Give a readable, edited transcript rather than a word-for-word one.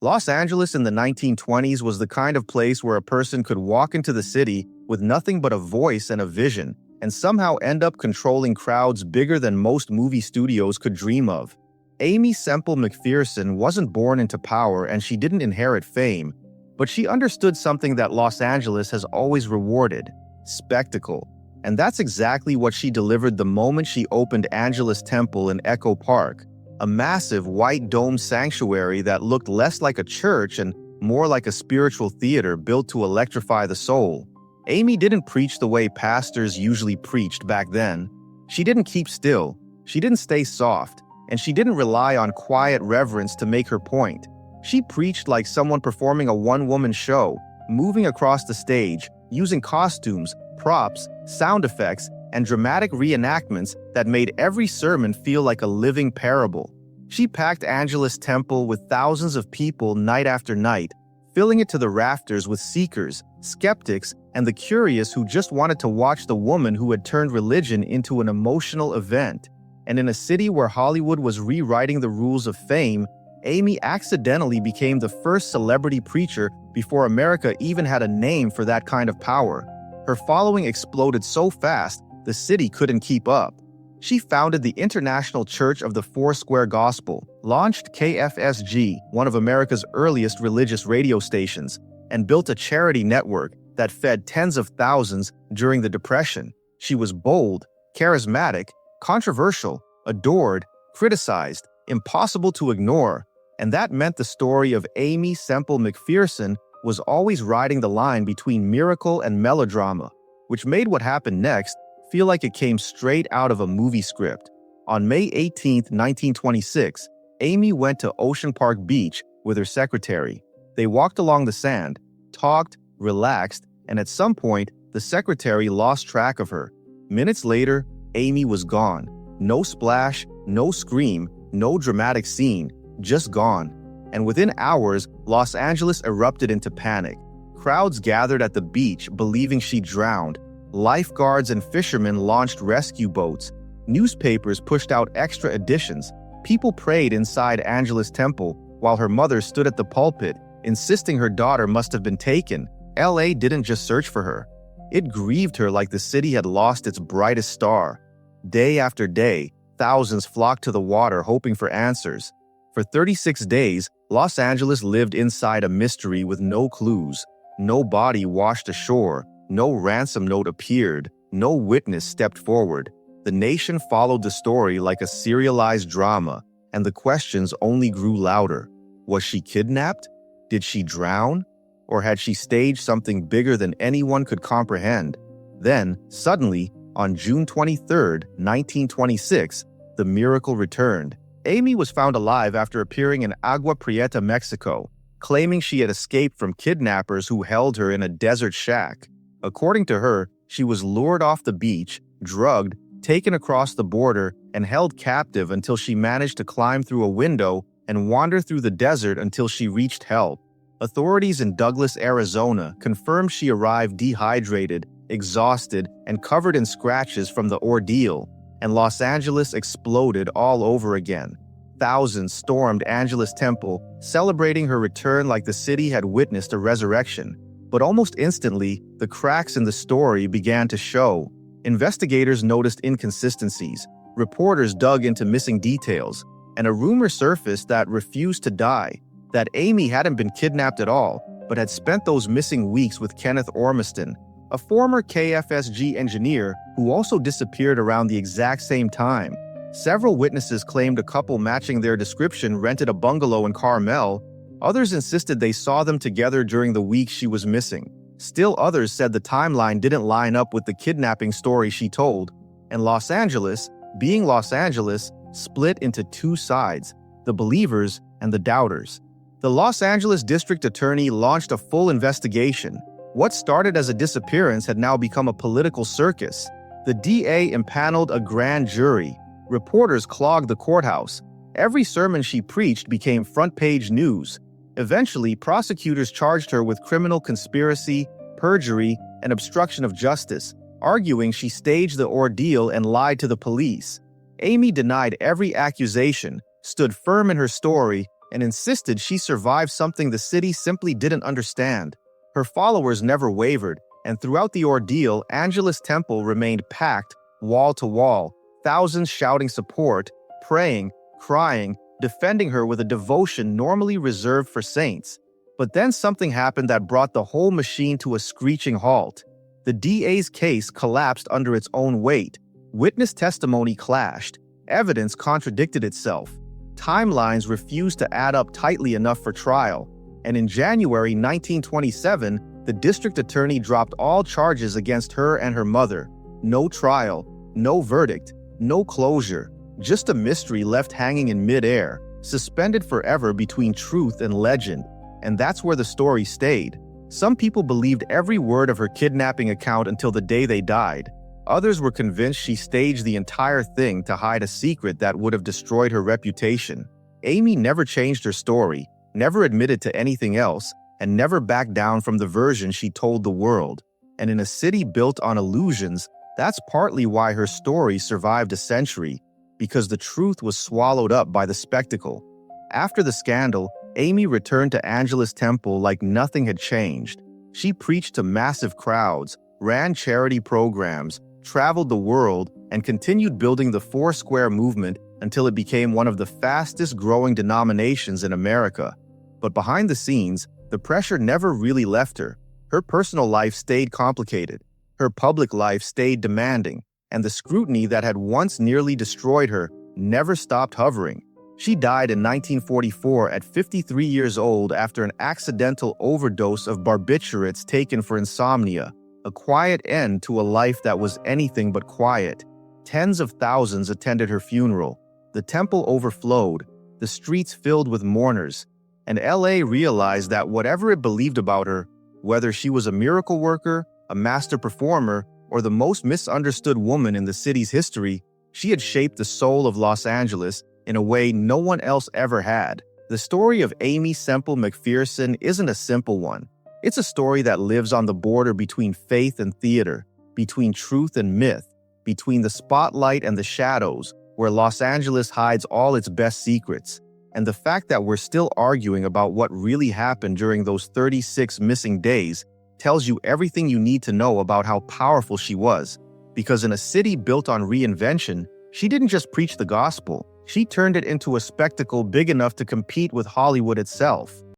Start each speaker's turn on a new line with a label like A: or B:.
A: Los Angeles in the 1920s was the kind of place where a person could walk into the city with nothing but a voice and a vision, and somehow end up controlling crowds bigger than most movie studios could dream of. Aimee Semple McPherson wasn't born into power and she didn't inherit fame, but she understood something that Los Angeles has always rewarded: spectacle. And that's exactly what she delivered the moment she opened Angelus Temple in Echo Park, a massive white dome sanctuary that looked less like a church and more like a spiritual theater built to electrify the soul. Aimee didn't preach the way pastors usually preached back then. She didn't keep still, she didn't stay soft, and she didn't rely on quiet reverence to make her point. She preached like someone performing a one-woman show, moving across the stage, using costumes, props, sound effects, and dramatic reenactments that made every sermon feel like a living parable. She packed Angelus Temple with thousands of people night after night, filling it to the rafters with seekers, skeptics, and the curious who just wanted to watch the woman who had turned religion into an emotional event. And in a city where Hollywood was rewriting the rules of fame, Aimee accidentally became the first celebrity preacher before America even had a name for that kind of power. Her following exploded so fast, the city couldn't keep up. She founded the International Church of the Foursquare Gospel, launched KFSG, one of America's earliest religious radio stations, and built a charity network that fed tens of thousands during the Depression. She was bold, charismatic, controversial, adored, criticized, impossible to ignore, and that meant the story of Aimee Semple McPherson was always riding the line between miracle and melodrama, which made what happened next feel like it came straight out of a movie script. On May 18, 1926, Aimee went to Ocean Park Beach with her secretary. They walked along the sand, talked, relaxed, and at some point, the secretary lost track of her. Minutes later, Aimee was gone. No splash, no scream, no dramatic scene, just gone. And within hours, Los Angeles erupted into panic. Crowds gathered at the beach believing she drowned. Lifeguards and fishermen launched rescue boats. Newspapers pushed out extra editions. People prayed inside Angelus Temple while her mother stood at the pulpit, insisting her daughter must have been taken. LA didn't just search for her. It grieved her like the city had lost its brightest star. Day after day, thousands flocked to the water hoping for answers. For 36 days, Los Angeles lived inside a mystery with no clues. No body washed ashore, no ransom note appeared, no witness stepped forward. The nation followed the story like a serialized drama, and the questions only grew louder. Was she kidnapped? Did she drown? Or had she staged something bigger than anyone could comprehend? Then, suddenly, on June 23, 1926, the miracle returned. Aimee was found alive after appearing in Agua Prieta, Mexico, claiming she had escaped from kidnappers who held her in a desert shack. According to her, she was lured off the beach, drugged, taken across the border, and held captive until she managed to climb through a window and wander through the desert until she reached help. Authorities in Douglas, Arizona, confirmed she arrived dehydrated, exhausted, and covered in scratches from the ordeal, and Los Angeles exploded all over again. Thousands stormed Angelus Temple, celebrating her return like the city had witnessed a resurrection. But almost instantly, the cracks in the story began to show. Investigators noticed inconsistencies, reporters dug into missing details, and a rumor surfaced that refused to die, that Aimee hadn't been kidnapped at all, but had spent those missing weeks with Kenneth Ormiston, a former KFSG engineer who also disappeared around the exact same time. Several witnesses claimed a couple matching their description rented a bungalow in Carmel. Others insisted they saw them together during the week she was missing. Still others said the timeline didn't line up with the kidnapping story she told. And Los Angeles, being Los Angeles, split into two sides, the believers and the doubters. The Los Angeles District Attorney launched a full investigation. What started as a disappearance had now become a political circus. The DA impaneled a grand jury. Reporters clogged the courthouse. Every sermon she preached became front-page news. Eventually, prosecutors charged her with criminal conspiracy, perjury, and obstruction of justice, arguing she staged the ordeal and lied to the police. Aimee denied every accusation, stood firm in her story, and insisted she survived something the city simply didn't understand. Her followers never wavered, and throughout the ordeal, Angelus Temple remained packed, wall to wall, thousands shouting support, praying, crying, defending her with a devotion normally reserved for saints. But then something happened that brought the whole machine to a screeching halt. The DA's case collapsed under its own weight. Witness testimony clashed. Evidence contradicted itself. Timelines refused to add up tightly enough for trial. And in January 1927, the district attorney dropped all charges against her and her mother. No trial, no verdict, no closure. Just a mystery left hanging in midair, suspended forever between truth and legend. And that's where the story stayed. Some people believed every word of her kidnapping account until the day they died. Others were convinced she staged the entire thing to hide a secret that would have destroyed her reputation. Aimee never changed her story, never admitted to anything else, and never backed down from the version she told the world. And in a city built on illusions, that's partly why her story survived a century, because the truth was swallowed up by the spectacle. After the scandal, Aimee returned to Angelus Temple like nothing had changed. She preached to massive crowds, ran charity programs, traveled the world, and continued building the Foursquare movement until it became one of the fastest-growing denominations in America. But behind the scenes, the pressure never really left her. Her personal life stayed complicated. Her public life stayed demanding, and the scrutiny that had once nearly destroyed her never stopped hovering. She died in 1944 at 53 years old after an accidental overdose of barbiturates taken for insomnia, a quiet end to a life that was anything but quiet. Tens of thousands attended her funeral. The temple overflowed, the streets filled with mourners, and LA realized that whatever it believed about her, whether she was a miracle worker, a master performer, or the most misunderstood woman in the city's history, she had shaped the soul of Los Angeles in a way no one else ever had. The story of Aimee Semple McPherson isn't a simple one. It's a story that lives on the border between faith and theater, between truth and myth, between the spotlight and the shadows, where Los Angeles hides all its best secrets. And the fact that we're still arguing about what really happened during those 36 missing days tells you everything you need to know about how powerful she was. Because in a city built on reinvention, she didn't just preach the gospel, she turned it into a spectacle big enough to compete with Hollywood itself.